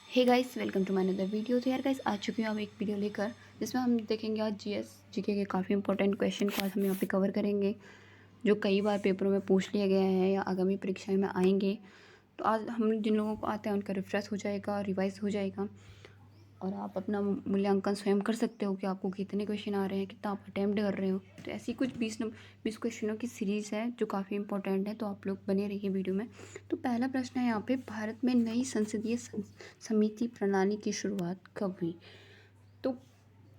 Hey guys, welcome to my another video. तो यार guys, आ चुकी हूँ अब एक वीडियो लेकर जिसमें हम देखेंगे आज जीएस जीके के काफ़ी इंपॉर्टेंट क्वेश्चन को आज हम यहाँ पे कवर करेंगे, जो कई बार पेपरों में पूछ लिया गया है या आगामी परीक्षाएं में आएंगे। तो आज हम जिन लोगों को आते हैं उनका रिफ्रेश हो जाएगा, रिवाइज हो जाएगा और आप अपना मूल्यांकन स्वयं कर सकते हो कि आपको कितने क्वेश्चन आ रहे हैं, कितना आप अटैम्प्ट कर रहे हो। तो ऐसी कुछ 20 क्वेश्चनों की सीरीज़ है जो काफ़ी इंपॉर्टेंट है, तो आप लोग बने रहिए वीडियो में। तो पहला प्रश्न है यहाँ पे, भारत में नई संसदीय समिति प्रणाली की शुरुआत कब हुई? तो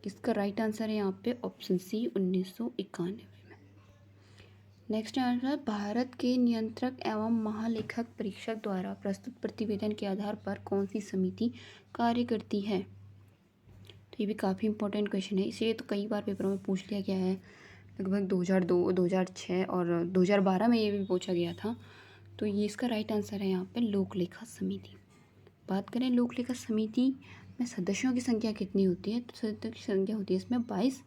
इसका राइट आंसर है यहाँ पे ऑप्शन सी, 1991 में। नेक्स्ट आंसर, भारत के नियंत्रक एवं महालेखक परीक्षक द्वारा प्रस्तुत प्रतिवेदन के आधार पर कौन सी समिति कार्य करती है? तो ये भी काफ़ी इंपॉर्टेंट क्वेश्चन है, इसे तो कई बार पेपरों में पूछ लिया गया है। लगभग 2002, 2006 और 2012 में ये भी पूछा गया था। तो ये इसका राइट आंसर है यहाँ पे लोक लेखा समिति। बात करें लोक लेखा समिति में सदस्यों की संख्या कितनी होती है, तो सदस्यों की संख्या होती है इसमें 22।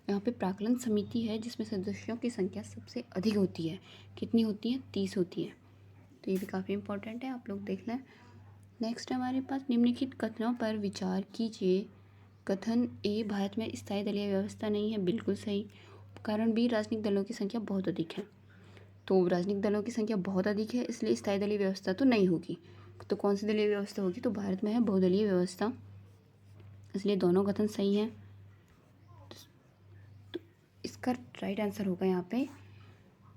यहाँ पे प्राक्कलन समिति है जिसमें सदस्यों की संख्या सबसे अधिक होती है। कितनी होती है? 30 होती है। तो ये भी काफ़ी इंपॉर्टेंट है, आप लोग देख लें। नेक्स्ट हमारे पास, निम्नलिखित कथनों पर विचार कीजिए। कथन ए, भारत में स्थायी दलीय व्यवस्था नहीं है, बिल्कुल सही। कारण बी, राजनीतिक दलों की संख्या बहुत अधिक है। तो राजनीतिक दलों की संख्या बहुत अधिक है इसलिए स्थायी दलीय व्यवस्था तो नहीं होगी। तो कौन सी दलीय व्यवस्था होगी? तो भारत में है बहुदलीय व्यवस्था, इसलिए दोनों कथन सही हैं। तो इसका राइट आंसर होगा यहाँ पे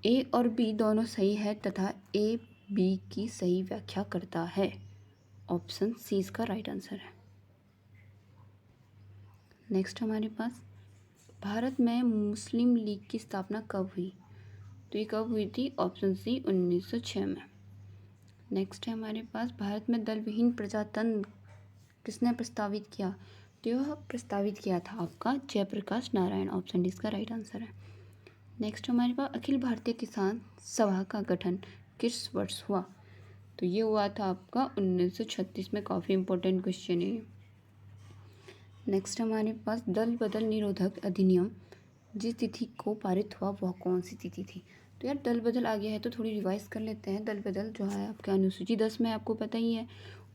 ए और बी दोनों सही है तथा ए बी की सही व्याख्या करता है। ऑप्शन सी इसका राइट आंसर है। नेक्स्ट हमारे पास, भारत में मुस्लिम लीग की स्थापना कब हुई? तो ये कब हुई थी? ऑप्शन सी, 1906 में। नेक्स्ट है हमारे पास, भारत में दल विहीन प्रजातंत्र किसने प्रस्तावित किया? तो यह प्रस्तावित किया था आपका जयप्रकाश नारायण। ऑप्शन डी इसका राइट आंसर है। नेक्स्ट हमारे पास, अखिल भारतीय किसान सभा का गठन किस वर्ष हुआ? तो ये हुआ था आपका 1936 में। काफ़ी इंपॉर्टेंट क्वेश्चन है। नेक्स्ट हमारे पास, दल बदल निरोधक अधिनियम जिस तिथि को पारित हुआ वह कौन सी तिथि थी? तो यार दल बदल आ गया है तो थोड़ी रिवाइज कर लेते हैं। दल बदल जो है आपके अनुसूची 10 में, आपको पता ही है।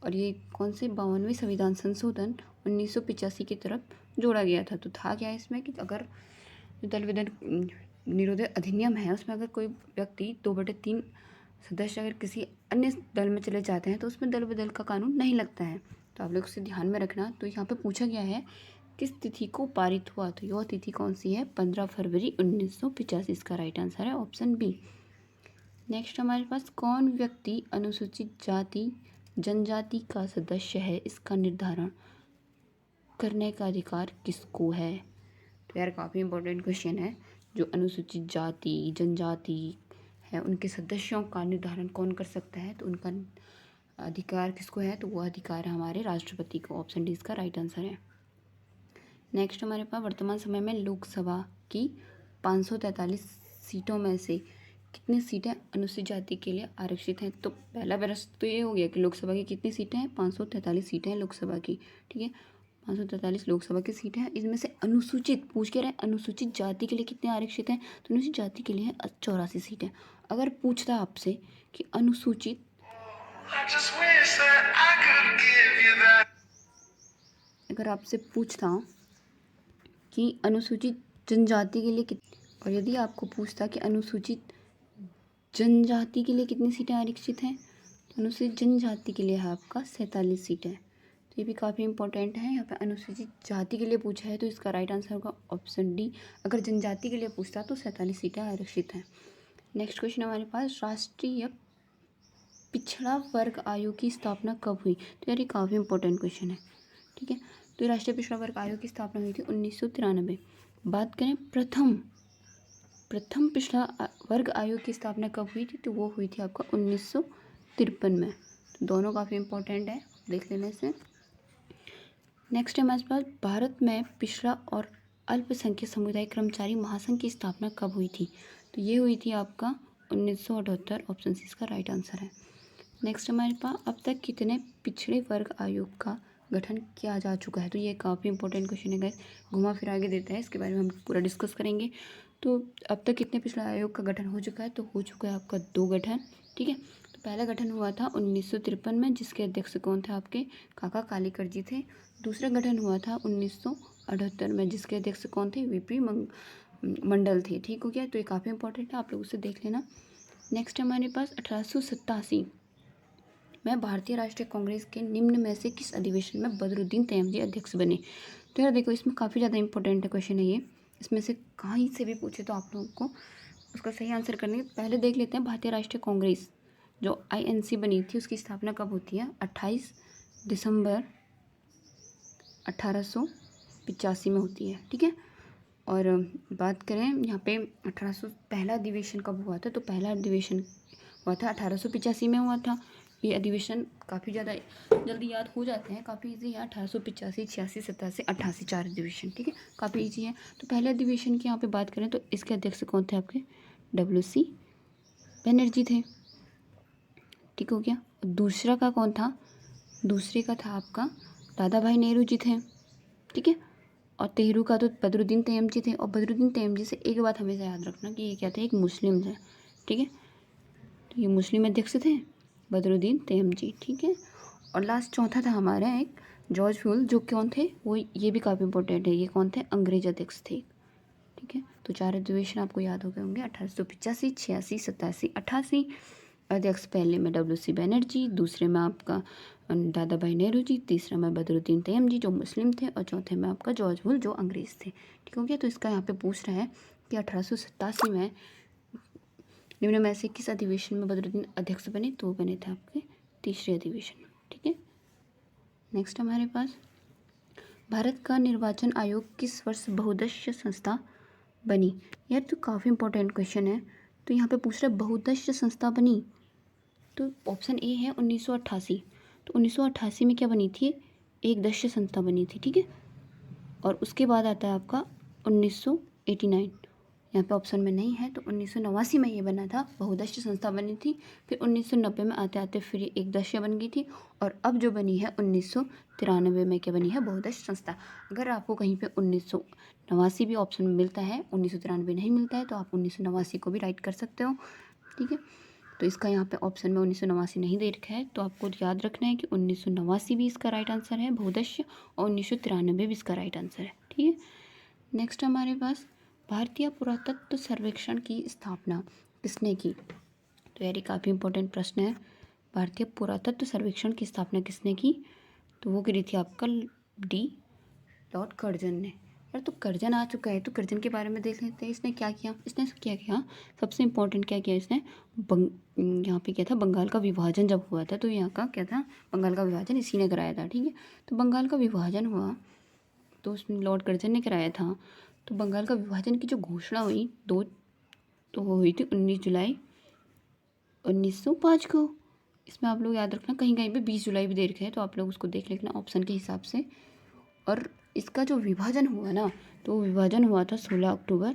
और ये कौन से 52वें संविधान संशोधन 1985 की तरफ जोड़ा गया था। तो था क्या इसमें कि अगर जो दल बदल निरोधक अधिनियम है उसमें अगर कोई व्यक्ति 2/3 सदस्य अगर किसी अन्य दल में चले जाते हैं तो उसमें दल बदल का कानून नहीं लगता है। तो आप लोग उसे ध्यान में रखना। तो यहाँ पे पूछा गया है किस तिथि को पारित हुआ, तो यह तिथि कौन सी है? 15 फरवरी 1985 इसका राइट आंसर है, ऑप्शन बी। नेक्स्ट हमारे पास, कौन व्यक्ति अनुसूचित जाति जनजाति का सदस्य है, इसका निर्धारण करने का अधिकार किसको है? तो यार काफ़ी इंपॉर्टेंट क्वेश्चन है। जो अनुसूचित जाति जनजाति है उनके सदस्यों का निर्धारण कौन कर सकता है? तो उनका अधिकार किसको है? तो वो अधिकार है हमारे राष्ट्रपति को। ऑप्शन डी इसका राइट आंसर है। नेक्स्ट हमारे पास, वर्तमान समय में लोकसभा की 543 सीटों में से कितनी सीटें अनुसूचित जाति के लिए आरक्षित हैं? तो पहला प्रश्न तो ये हो गया कि लोकसभा की कितनी सीटें हैं? 543 सीटें हैं लोकसभा की। ठीक है, 543 लोकसभा की सीटें हैं। इसमें से अनुसूचित पूछ के रहे, अनुसूचित जाति के लिए कितने आरक्षित हैं? तो अनुसूचित जाति के लिए 84 सीटें। अगर पूछता आपसे कि अनुसूचित अगर आपसे पूछता कि अनुसूचित जनजाति के लिए और यदि आपको पूछता कि अनुसूचित जनजाति के लिए कितनी सीटें आरक्षित हैं, तो अनुसूचित जनजाति के लिए है आपका 47 सीटें। तो ये भी काफ़ी इंपॉर्टेंट है। यहाँ पे अनुसूचित जाति के लिए पूछा है तो इसका राइट आंसर होगा ऑप्शन डी। अगर जनजाति के लिए पूछता तो 47 सीटें आरक्षित हैं। नेक्स्ट क्वेश्चन हमारे पास, राष्ट्रीय पिछड़ा वर्ग आयोग की स्थापना कब हुई? तो यार ये काफ़ी इंपॉर्टेंट क्वेश्चन है। ठीक है, तो राष्ट्रीय पिछड़ा वर्ग आयोग की स्थापना हुई थी 1993। बात करें प्रथम पिछड़ा वर्ग आयोग की स्थापना कब हुई थी? तो वो हुई थी आपका 1953 में। तो दोनों काफ़ी इंपॉर्टेंट है, देख लेने से। नेक्स्ट है हमारे पास, भारत में पिछड़ा और अल्पसंख्यक समुदाय कर्मचारी महासंघ की स्थापना कब हुई थी? तो ये हुई थी आपका 1978। ऑप्शन सी इसका राइट आंसर है। नेक्स्ट हमारे पास, अब तक कितने पिछड़े वर्ग आयोग का गठन किया जा चुका है? तो ये काफ़ी इंपॉर्टेंट क्वेश्चन है गाइस, घुमा फिरा के देता है, इसके बारे में हम पूरा डिस्कस करेंगे। तो अब तक कितने पिछड़ा आयोग का गठन हो चुका है? तो हो चुका है आपका 2 गठन। ठीक है, तो पहला गठन हुआ था 1953 में, जिसके अध्यक्ष कौन थे आपके काका कालेकर जी थे। दूसरा गठन हुआ था 1978 में, जिसके अध्यक्ष कौन थे वीपी मंडल थे। ठीक हो गया, तो ये काफ़ी इंपॉर्टेंट है, आप लोग उसे देख लेना। नेक्स्ट हमारे पास 1887 में भारतीय राष्ट्रीय कांग्रेस के निम्न में से किस अधिवेशन में बदरुद्दीन तयमजी अध्यक्ष बने। तो यार देखो, इसमें काफ़ी ज़्यादा इंपॉर्टेंट क्वेश्चन है ये, इसमें से कहीं से भी पूछे तो आप लोगों को उसका सही आंसर करने के पहले देख लेते हैं भारतीय राष्ट्रीय कांग्रेस जो INC बनी थी उसकी स्थापना कब होती है। 28 दिसंबर 1885 में होती है। ठीक है, और बात करें यहाँ पे 1800 पहला अधिवेशन कब हुआ था, तो पहला अधिवेशन हुआ था 1885 में हुआ था। ये अधिवेशन काफ़ी ज़्यादा जल्दी याद हो जाते हैं, काफ़ी इजी है। 1885, 86, 87, 88 4 अधिवेशन। ठीक है, काफ़ी इजी है। तो पहले अधिवेशन की यहाँ पे बात करें तो इसके अध्यक्ष कौन थे आपके WC बनर्जी थे। ठीक हो गया। दूसरा का कौन था, दूसरे का था आपका दादा भाई नेहरू जी थे। ठीक है, और तेहरू का तो बदरुद्दीन तयमजी थे। और बदरुद्दीन तयमजी से एक बात हमेशा याद रखना कि ये क्या थे, एक मुस्लिम थे। ठीक है, तो ये मुस्लिम अध्यक्ष थे बदरुद्दीन तयमजी। ठीक है, और लास्ट चौथा था हमारा एक जॉर्ज फ्यूल, जो कौन थे, वो ये भी काफ़ी इंपॉर्टेंट है, ये कौन थे, अंग्रेज अध्यक्ष थे। ठीक है, तो 4 अधिवेशन आपको याद हो गए होंगे, 1885, 86, 87, 88। अध्यक्ष पहले में WC बनर्जी, दूसरे में आपका दादा भाई नेहरू जी, तीसरा में बदरुद्दीन तयमजी जो मुस्लिम थे, और चौथे में आपका जॉर्ज फ्यूल जो अंग्रेज थे। ठीक हो गया, तो इसका यहाँ पे पूछ रहा है कि 1887 में निम्न में से किस अधिवेशन में बदरुद्दीन अध्यक्ष बने, तो वो बने थे आपके तीसरे अधिवेशन में। ठीक है, नेक्स्ट हमारे पास भारत का निर्वाचन आयोग किस वर्ष बहुउद्देश्य संस्था बनी। यार तो काफ़ी इंपॉर्टेंट क्वेश्चन है, तो यहाँ पे पूछ रहा है बहुउद्देश्य संस्था बनी, तो ऑप्शन ए है 1988। तो 1988 में क्या बनी थी, एक दस्य संस्था बनी थी। ठीक है, और उसके बाद आता है आपका 1989, यहाँ पे ऑप्शन में नहीं है, तो 1989 में ये बना था, बहुउद्देश्य संस्था बनी थी। फिर 1990 में आते आते फिर एक दस्य बन गई थी, और अब जो बनी है 1993 में क्या बनी है, बहुउद्देश्य संस्था। अगर आपको कहीं पे 1989 भी ऑप्शन में मिलता है, 1993 नहीं मिलता है, तो आप 1989 को भी राइट कर सकते हो। ठीक है, तो इसका यहाँ पे ऑप्शन में 1989 नहीं दे रखा है, तो आपको याद रखना है कि 1989 भी इसका राइट आंसर है बहुउद्देश्य, और 1993 भी इसका राइट आंसर है। ठीक है, नेक्स्ट हमारे पास भारतीय पुरातत्व सर्वेक्षण की स्थापना किसने की। तो यार ये काफ़ी इंपॉर्टेंट प्रश्न है, भारतीय पुरातत्व सर्वेक्षण की स्थापना किसने की, तो वो करी थी आपका D लॉर्ड कर्जन ने। यार तो कर्जन आ चुका है, तो कर्जन के बारे में देख लेते हैं। इसने क्या किया, इसने क्या किया, सबसे इम्पोर्टेंट क्या किया इसने, यहाँ पे क्या था, बंगाल का विभाजन जब हुआ था, तो यहाँ का क्या था, बंगाल का विभाजन इसी ने कराया था। ठीक है, तो बंगाल का विभाजन हुआ तो उसमें लॉर्ड कर्जन ने कराया था। तो बंगाल का विभाजन की जो घोषणा हुई तो वो हुई थी 19 जुलाई 1905 को। इसमें आप लोग याद रखना, कहीं कहीं पे 20 जुलाई भी दे रखा है, तो आप लोग उसको देख लेना ऑप्शन के हिसाब से। और इसका जो विभाजन हुआ ना, तो वो विभाजन हुआ था 16 अक्टूबर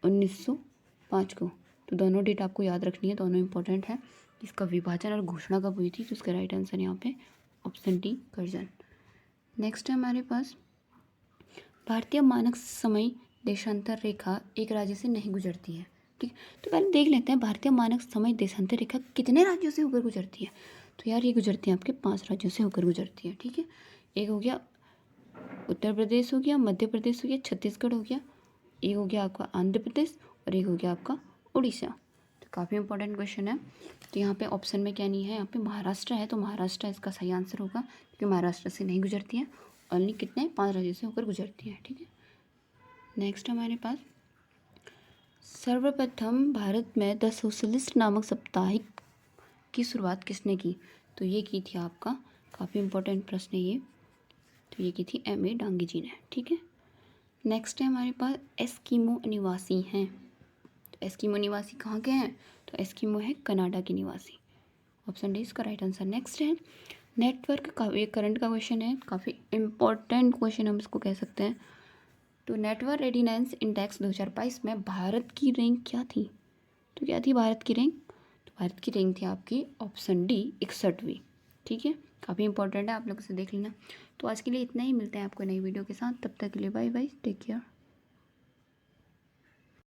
1905 को। तो दोनों डेट आपको याद रखनी है, दोनों इंपॉर्टेंट है। इसका विभाजन और घोषणा कब हुई थी, तो इसका राइट आंसर यहाँ पे ऑप्शन D कर्जन। नेक्स्ट है हमारे पास भारतीय मानक समय देशांतर रेखा एक राज्य से नहीं गुजरती है। ठीक, तो पहले देख लेते हैं भारतीय मानक समय देशांतर रेखा कितने राज्यों से होकर गुजरती है। तो यार ये गुजरती है आपके 5 राज्यों से होकर गुजरती है। ठीक है, एक हो गया उत्तर प्रदेश, हो गया मध्य प्रदेश, हो गया छत्तीसगढ़, हो गया एक हो गया आपका आंध्र प्रदेश, और एक हो गया आपका उड़ीसा। तो काफ़ी इंपॉर्टेंट क्वेश्चन है। तो यहाँ पे ऑप्शन में क्या नहीं है, यहाँ पे महाराष्ट्र है, तो महाराष्ट्र इसका सही आंसर होगा, क्योंकि महाराष्ट्र से नहीं गुजरती है, ओनली कितने 5 राज्यों से होकर गुजरती है। ठीक है, नेक्स्ट हमारे पास सर्वप्रथम भारत में द सोशलिस्ट नामक साप्ताहिक की शुरुआत किसने की। तो ये की थी आपका, काफ़ी इंपॉर्टेंट प्रश्न है ये, तो ये की थी M.A. डांगी जी ने। ठीक है, नेक्स्ट है हमारे पास एस्किमो निवासी हैं। तो एस्किमो निवासी कहाँ के हैं, तो एस्किमो है कनाडा के निवासी। ऑप्शन D इसका राइट आंसर। नेक्स्ट है नेटवर्क का, ये करंट का क्वेश्चन है, काफ़ी इंपॉर्टेंट क्वेश्चन हम इसको कह सकते हैं। तो नेटवर्क रेडिनेंस इंडेक्स 2022 में भारत की रैंक क्या थी। तो क्या थी भारत की रैंक, तो भारत की रैंक थी आपकी ऑप्शन D 61वीं। ठीक है, काफ़ी इंपॉर्टेंट है, आप लोग इसे देख लेना। तो आज के लिए इतना ही, मिलते हैं आपको नई वीडियो के साथ, तब तक के लिए बाय बाय, टेक केयर।